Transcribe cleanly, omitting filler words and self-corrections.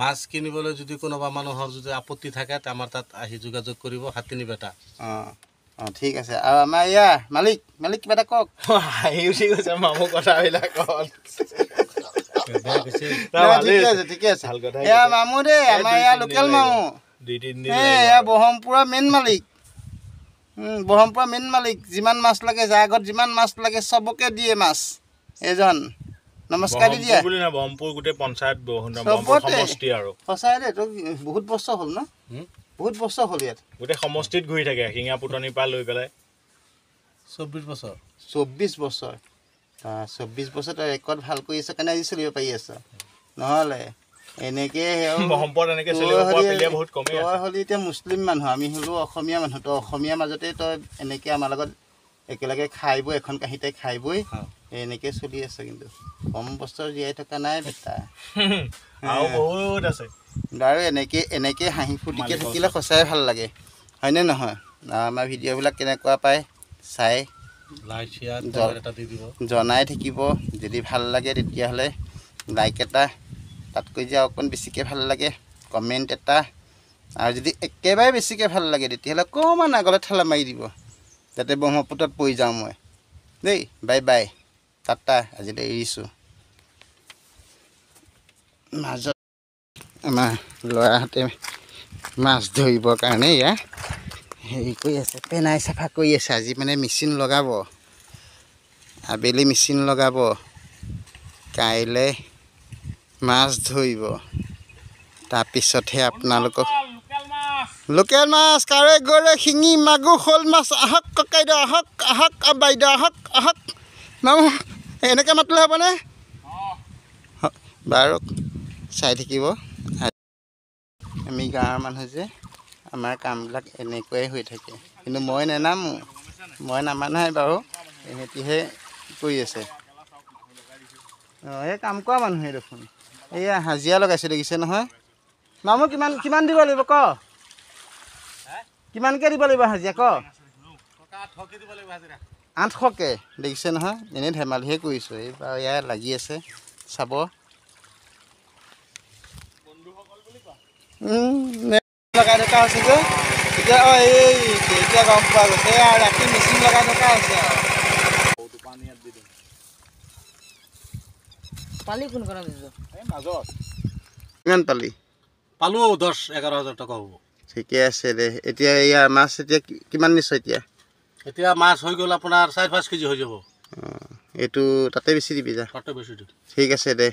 মাছ কিনিবলৈ যদি কোনোবা মানুহৰ যদি আপত্তি থাকে আমাৰ তাত আহি যোগাযোগ কৰিব হাতিনি বেটা ঠিক আছে আৰু আমাৰ ইয়া মালিক কিবা এটা কওক হাঁহি উঠি গৈছে মামু কথাবিলাক ঠিকে আছে এয়া মামু দেই আমাৰ ইয়াৰ লোকেল মামু এয়া ব্ৰহ্মপুৰৰ মেইন মালিক যিমান মাছ লাগে যাৰ আগত যিমান মাছ লাগে চবকে দিয়ে মাছ এজন নমস্কাৰ দি দিয়া ব্ৰহ্মপুৰ গোটেই পঞ্চায়ত সমষ্টি আৰু সঁচাই দেই তোক বহুত বছৰ হ'ল ন বহুত বছৰ হ'ল ইয়াত গোটেই সমষ্টিত ঘূৰি থাকে শিঙা পুতনিৰ পৰা লৈ পেলাই 24 বছৰ 24 বছৰ 24 বছৰ তই ৰেকৰ্ড ভাল কৰি আছ কাৰণে আজি চলিব পাৰি আছ নহ'লে এনেকে ব্ৰহ্মপুৰত এনেকে চলিব পৰা প্লেয়াৰ বহুত কমেই আছে তই হ'লি এতিয়া মুছলিম মানুহ আমি হ'লো অসমীয়া মানুহ তই অসমীয়া মাজতে তই এনেকে আমাৰ লগত একেলগে খাই বৈ এখন কাঁহীতে খাই বৈ এনেকে চলি আছে কিন্তু কম বছৰ জীয়াই থকা নাই বেটা আৰু বহুত আছে বাৰু এনেকে হাঁহি ফূৰ্তিকে থাকিলে সঁচাই ভাল লাগে হয়নে নহয় আমাৰ ভিডিঅ'বিলাক কেনেকুৱা পায় চাই জনাই থাকিব যদি ভাল লাগে তেতিয়াহ'লে লাইক এটা তাতকৈ যে অকণ বেছিকৈ ভাল লাগে কমেণ্ট এটা আৰু যদি একেবাৰে বেছিকৈ ভাল লাগে তেতিয়াহ'লে অকণমান আগলৈ ঠেলা মাৰি দিব যাতে ব্ৰহ্মপুত্ৰত পৰি যাওঁ মই দেই বাই টাটা আজিলৈ এৰিছোঁ মাজত আমাৰ ল'ৰাহঁতে মাছ ধৰিবৰ কাৰণে এয়া হেৰি কৰি আছে পেনাই চাফা কৰি আছে আজি মানে মেচিন লগাব আবেলি মেচিন লগাব কাইলৈ মাছ ধৰিব তাৰপিছতহে আপোনালোকক লোকেল মাছ কাৱৈ গৰৈ শিঙি মাগুৰ শ'ল মাছ আহক ককাইদেউ আহক বাইদেউ আহক মামু এনেকৈ মাতিলে হ'বনে বাৰু চাই থাকিব আমি গাঁৱৰ মানুহ যে আমাৰ কামবিলাক এনেকুৱাই হৈ থাকে কিন্তু মই নেনামো মই নামা নাই বাৰু এহেঁতিহে কৰি আছে এই কাম কৰা মানুহে দেখোন এইয়া হাজিৰা লগাইছে দেখিছে নহয় মামু কিমান দিব লাগিব ক কিমানকৈ দিব লাগিব হাজিৰা ক 800কৈ দেখিছে নহয় এনেই ধেমালিহে কৰিছোঁ এইবাৰ এয়া লাগি আছে চাব লগাই থকা হৈছে যে এতিয়া এতিয়া গম পোৱা গৈছে আৰু ৰাতি মেচিন লগাই থকা হৈছে পালি কোন কৰা কিমান পালি পালো 10-11 হাজাৰ টকা হ'ব ঠিকে আছে দে এতিয়া এয়া মাছ এতিয়া কিমান নিশ্চয় এতিয়া মাছ হৈ গ'ল আপোনাৰ 4-5 কেজি হৈ যাব এইটো তাতে বেছি দিবি যা তাতে বেছি দিম ঠিক আছে দে